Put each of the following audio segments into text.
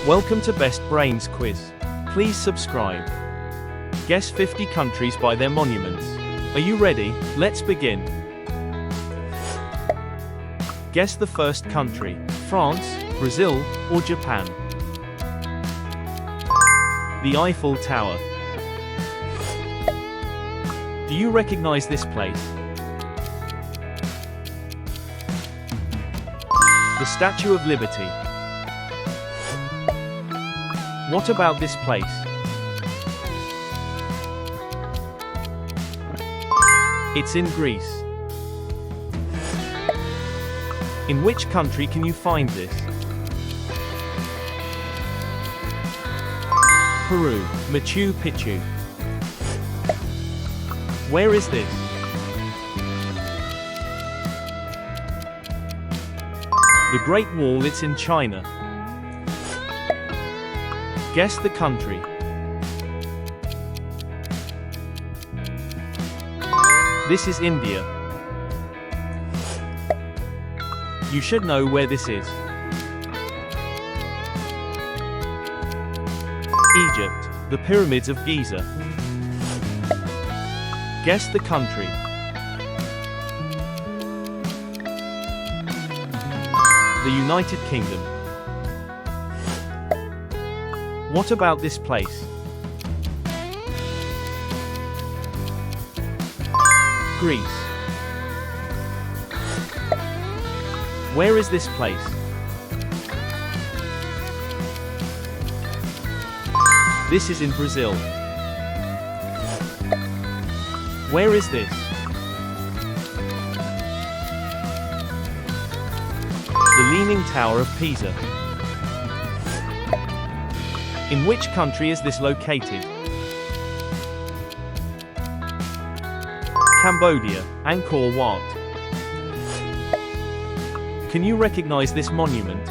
Welcome to Best Brains Quiz. Please subscribe. Guess 50 countries by their monuments. Are you ready? Let's begin. Guess the first country: France, Brazil, or Japan? The Eiffel Tower. Do you recognize this place? The Statue of Liberty. What about this place? It's in Greece. In which country can you find this? Peru, Machu Picchu. Where is this? The Great Wall. It's in China. Guess the country. This is India. You should know where this is. Egypt, the Pyramids of Giza. Guess the country. The United Kingdom. What about this place? Greece. Where is this place? This is in Brazil. Where is this? The Leaning Tower of Pisa. In which country is this located? Cambodia, Angkor Wat. Can you recognize this monument?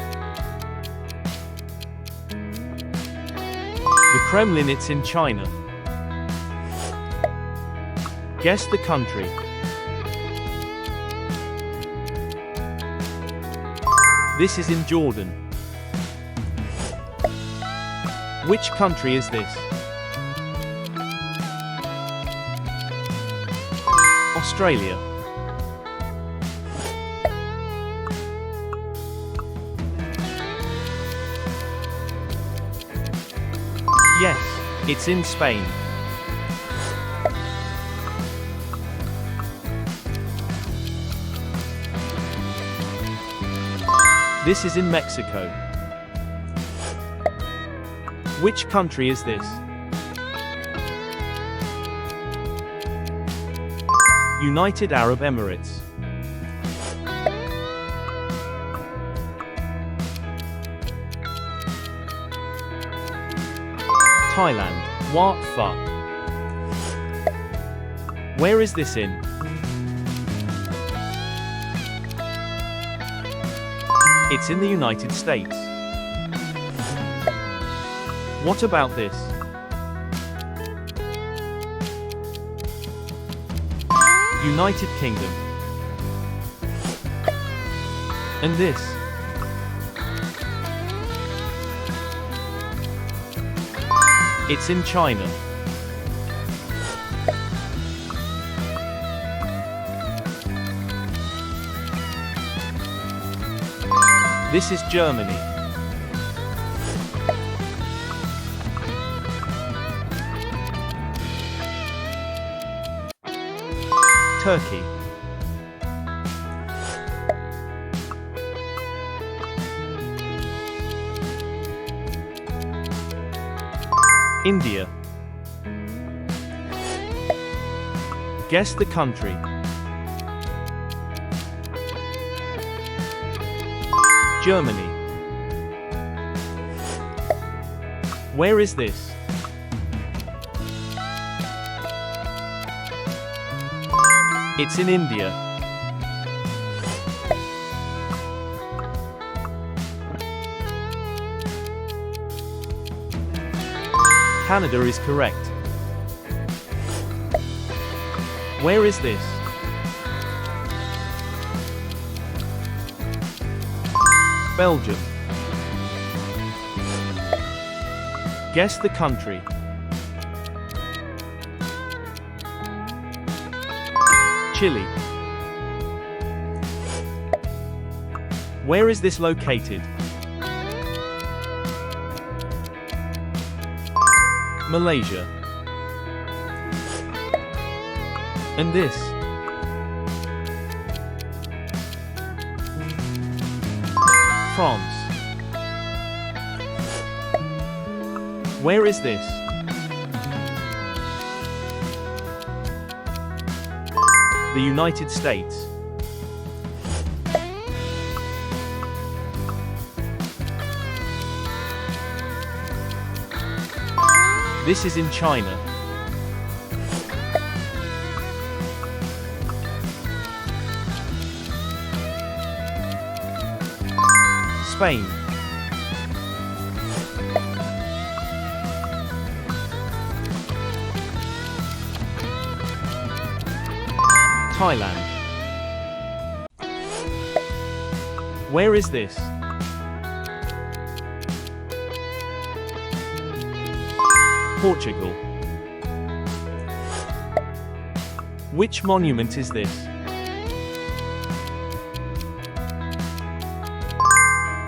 The Kremlin. It's in China. Guess the country. This is in Jordan. Which country is this? Australia. Yes, it's in Spain. This is in Mexico. Which country is this? United Arab Emirates. Thailand. What fuck? Where is this in? It's in the United States. What about this? United Kingdom. And this? It's in China. This is Germany. Turkey. India. Guess the country. Germany. Where is this? It's in India. Canada is correct. Where is this? Belgium. Guess the country. Chile. Where is this located? Malaysia. And this? France. Where is this? The United States. This is in China. Spain. Thailand. Where is this? Portugal. Which monument is this?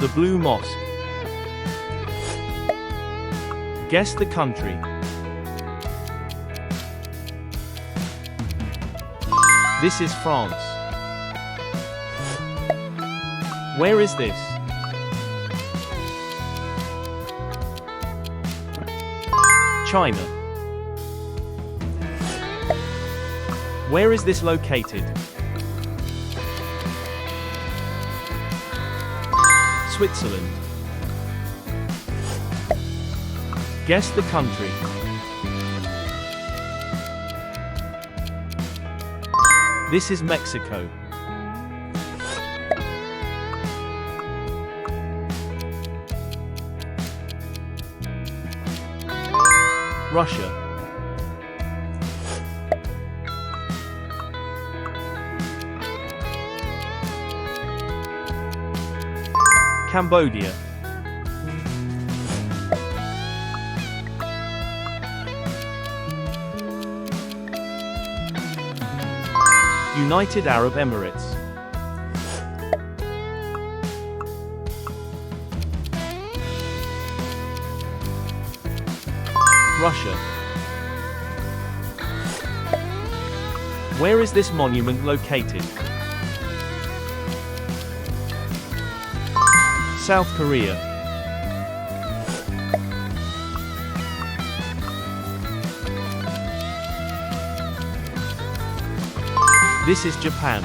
The Blue Mosque. Guess the country. This is France. Where is this? China. Where is this located? Switzerland. Guess the country. This is Mexico. Russia. Cambodia. United Arab Emirates. Russia. Where is this monument located? South Korea. This is Japan.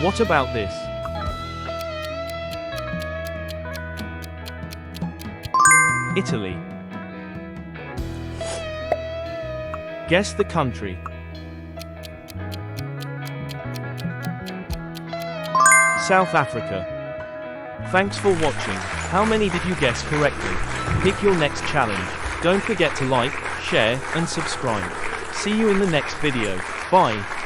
What about this? Italy. Guess the country. South Africa. Thanks for watching. How many did you guess correctly? Pick your next challenge. Don't forget to like, share, and subscribe. See you in the next video. Bye.